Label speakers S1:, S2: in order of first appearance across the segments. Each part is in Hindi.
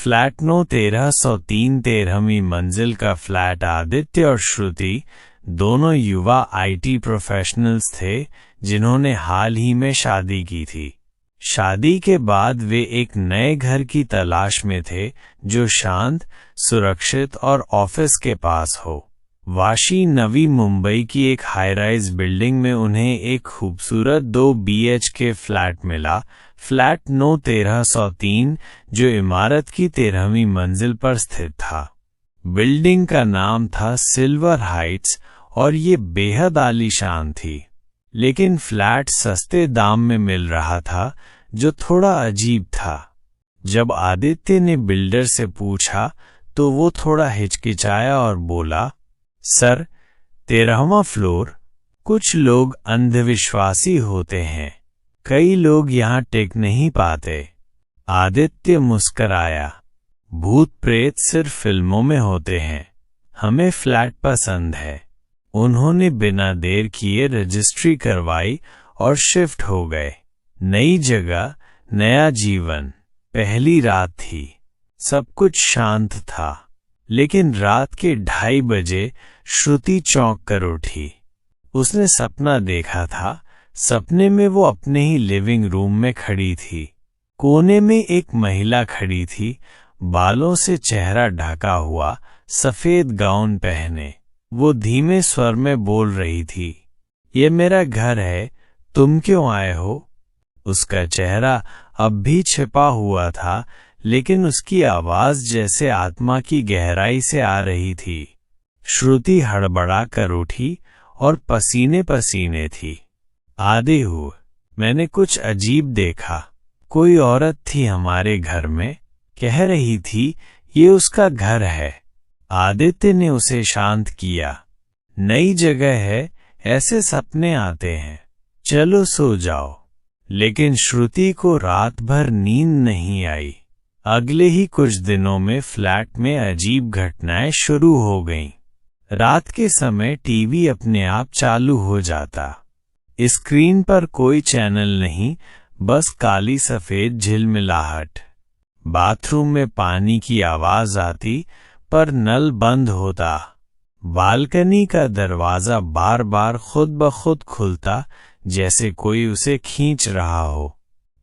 S1: फ्लैट नो 1303 13वीं मंजिल का फ्लैट। आदित्य और श्रुति दोनों युवा आईटी प्रोफेशनल्स थे जिन्होंने हाल ही में शादी की थी। शादी के बाद वे एक नए घर की तलाश में थे जो शांत, सुरक्षित और ऑफिस के पास हो। वाशी नवी मुंबई की एक हाई-राइज बिल्डिंग में उन्हें एक खूबसूरत 2 BHK फ्लैट मिला। फ्लैट नो 1303 जो इमारत की 13वीं मंजिल पर स्थित था। बिल्डिंग का नाम था सिल्वर हाइट्स और ये बेहद आलीशान थी, लेकिन फ्लैट सस्ते दाम में मिल रहा था जो थोड़ा अजीब था। जब आदित्य ने बिल्डर से पूछा तो वो थोड़ा हिचकिचाया और बोला, सर, 13वां फ्लोर। कुछ लोग अंधविश्वासी होते हैं, कई लोग यहाँ टिक नहीं पाते। आदित्य मुस्कराया, भूत प्रेत सिर्फ फिल्मों में होते हैं, हमें फ्लैट पसंद है। उन्होंने बिना देर किए रजिस्ट्री करवाई और शिफ्ट हो गए। नई जगह, नया जीवन। पहली रात थी, सब कुछ शांत था, लेकिन रात के 2:30 बजे श्रुति चौंक कर उठी। उसने सपना देखा था। सपने में वो अपने ही लिविंग रूम में खड़ी थी। कोने में एक महिला खड़ी थी, बालों से चेहरा ढका हुआ, सफेद गाउन पहने। वो धीमे स्वर में बोल रही थी, ये मेरा घर है, तुम क्यों आए हो? उसका चेहरा अब भी छिपा हुआ था, लेकिन उसकी आवाज जैसे आत्मा की गहराई से आ रही थी। श्रुति हड़बड़ा कर उठी और पसीने पसीने थी। आधे हुए, मैंने कुछ अजीब देखा। कोई औरत थी हमारे घर में, कह रही थी ये उसका घर है। आदित्य ने उसे शांत किया। नई जगह है, ऐसे सपने आते हैं, चलो सो जाओ। लेकिन श्रुति को रात भर नींद नहीं आई। अगले ही कुछ दिनों में फ्लैट में अजीब घटनाएं शुरू हो गईं। रात के समय टीवी अपने आप चालू हो जाता। स्क्रीन पर कोई चैनल नहीं, बस काली सफेद झिलमिलाहट। बाथरूम में पानी की आवाज आती, पर नल बंद होता। बालकनी का दरवाजा बार बार खुद ब खुद खुलता, जैसे कोई उसे खींच रहा हो।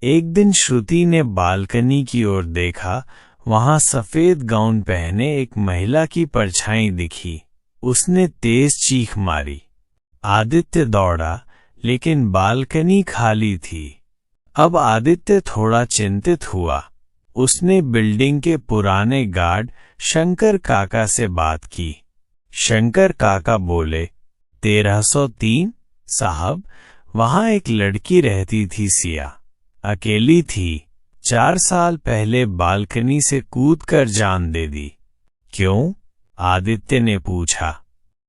S1: एक दिन श्रुति ने बालकनी की ओर देखा। वहां सफेद गाउन पहने एक महिला की परछाई दिखी। उसने तेज चीख मारी। आदित्य दौड़ा, लेकिन बालकनी खाली थी। अब आदित्य थोड़ा चिंतित हुआ। उसने बिल्डिंग के पुराने गार्ड शंकर काका से बात की। शंकर काका बोले, 1303 साहब, वहां एक लड़की रहती थी, सिया। अकेली थी, 4 साल पहले बालकनी से कूदकर जान दे दी। क्यों? आदित्य ने पूछा।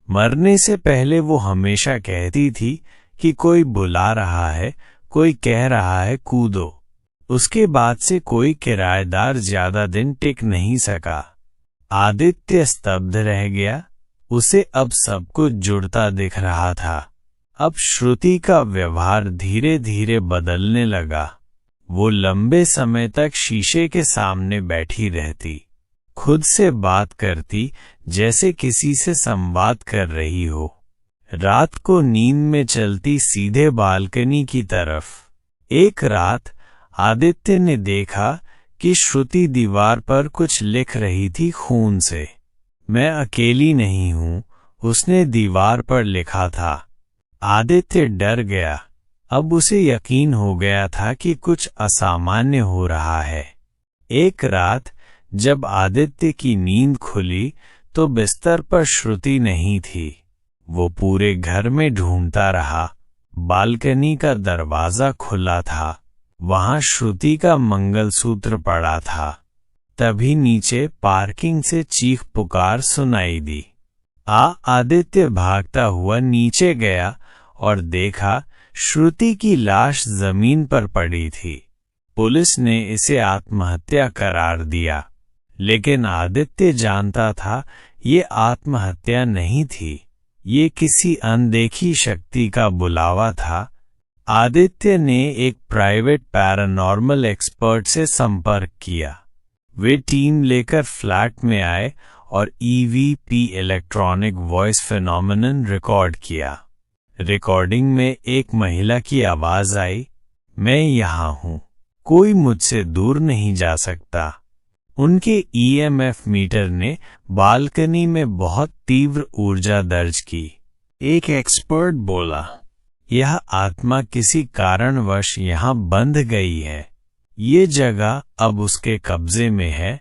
S1: मरने से पहले वो हमेशा कहती थी कि कोई बुला रहा है, कोई कह रहा है कूदो। उसके बाद से कोई किराएदार ज्यादा दिन टिक नहीं सका। आदित्य स्तब्ध रह गया। उसे अब सब कुछ जुड़ता दिख रहा था। अब श्रुति का व्यवहार धीरे धीरे बदलने लगा। वो लंबे समय तक शीशे के सामने बैठी रहती, खुद से बात करती जैसे किसी से संवाद कर रही हो। रात को नींद में चलती सीधे बालकनी की तरफ। एक रात आदित्य ने देखा कि श्रुति दीवार पर कुछ लिख रही थी खून से। मैं अकेली नहीं हूं, उसने दीवार पर लिखा था। आदित्य डर गया। अब उसे यकीन हो गया था कि कुछ असामान्य हो रहा है। एक रात जब आदित्य की नींद खुली तो बिस्तर पर श्रुति नहीं थी। वो पूरे घर में ढूंढता रहा। बालकनी का दरवाजा खुला था, वहां श्रुति का मंगलसूत्र पड़ा था। तभी नीचे पार्किंग से चीख पुकार सुनाई दी। आदित्य भागता हुआ नीचे गया और देखा श्रुति की लाश जमीन पर पड़ी थी। पुलिस ने इसे आत्महत्या करार दिया, लेकिन आदित्य जानता था ये आत्महत्या नहीं थी, ये किसी अनदेखी शक्ति का बुलावा था। आदित्य ने एक प्राइवेट पैरानॉर्मल एक्सपर्ट से संपर्क किया। वे टीम लेकर फ्लैट में आए और EVP electronic voice phenomenon record किया। रिकॉर्डिंग में एक महिला की आवाज आई, मैं यहाँ हूँ, कोई मुझसे दूर नहीं जा सकता। उनके EMF मीटर ने बालकनी में बहुत तीव्र ऊर्जा दर्ज की। एक एक्सपर्ट बोला, यह आत्मा किसी कारणवश यहाँ बंध गई है। ये जगह अब उसके कब्जे में है।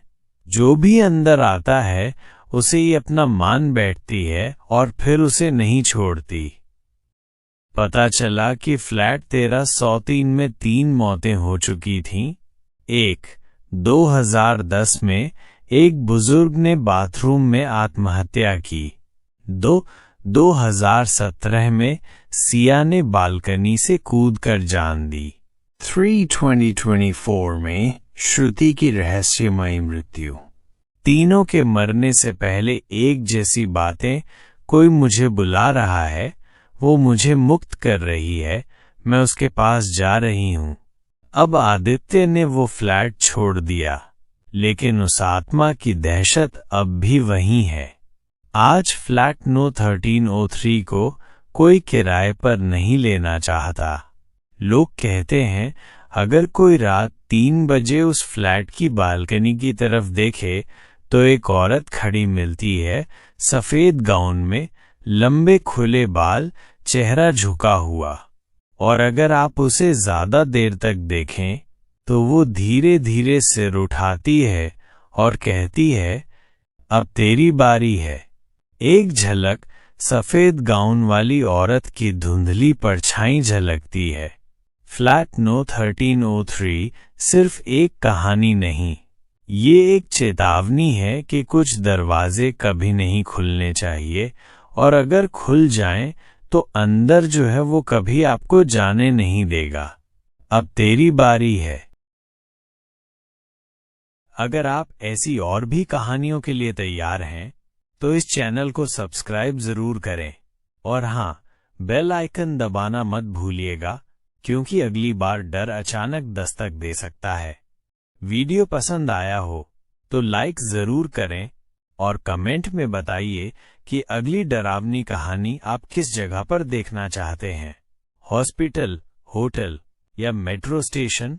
S1: जो भी अंदर आता है उसे ये अपना मान बैठती है और फिर उसे नहीं छोड़ती। पता चला कि फ्लैट 1303 में 3 मौतें हो चुकी थीं। 1. 2010 में एक बुजुर्ग ने बाथरूम में आत्महत्या की। 2. 2017 में सिया ने बालकनी से कूदकर जान दी। 3. 2024 में श्रुति की रहस्यमयी मृत्यु। तीनों के मरने से पहले एक जैसी बातें, कोई मुझे बुला रहा है, वो मुझे मुक्त कर रही है, मैं उसके पास जा रही हूँ। अब आदित्य ने वो फ्लैट छोड़ दिया, लेकिन उस आत्मा की दहशत अब भी वहीं है। आज फ्लैट नो 1303 को कोई किराए पर नहीं लेना चाहता। लोग कहते हैं, अगर कोई रात 3 बजे उस फ्लैट की बालकनी की तरफ देखे तो एक औरत खड़ी मिलती है, सफेद गाउन में, लंबे खुले बाल, चेहरा झुका हुआ। और अगर आप उसे ज्यादा देर तक देखें तो वो धीरे धीरे सिर उठाती है और कहती है, अब तेरी बारी है। एक झलक सफेद गाउन वाली औरत की धुंधली परछाई झलकती है। फ्लैट नो 1303 सिर्फ एक कहानी नहीं, ये एक चेतावनी है कि कुछ दरवाजे कभी नहीं खुलने चाहिए, और अगर खुल जाएं तो अंदर जो है वो कभी आपको जाने नहीं देगा। अब तेरी बारी है। अगर आप ऐसी और भी कहानियों के लिए तैयार हैं तो इस चैनल को सब्सक्राइब जरूर करें, और हाँ, बेल आइकन दबाना मत भूलिएगा, क्योंकि अगली बार डर अचानक दस्तक दे सकता है। वीडियो पसंद आया हो तो लाइक जरूर करें और कमेंट में बताइए कि अगली डरावनी कहानी आप किस जगह पर देखना चाहते हैं। हॉस्पिटल, होटल या मेट्रो स्टेशन?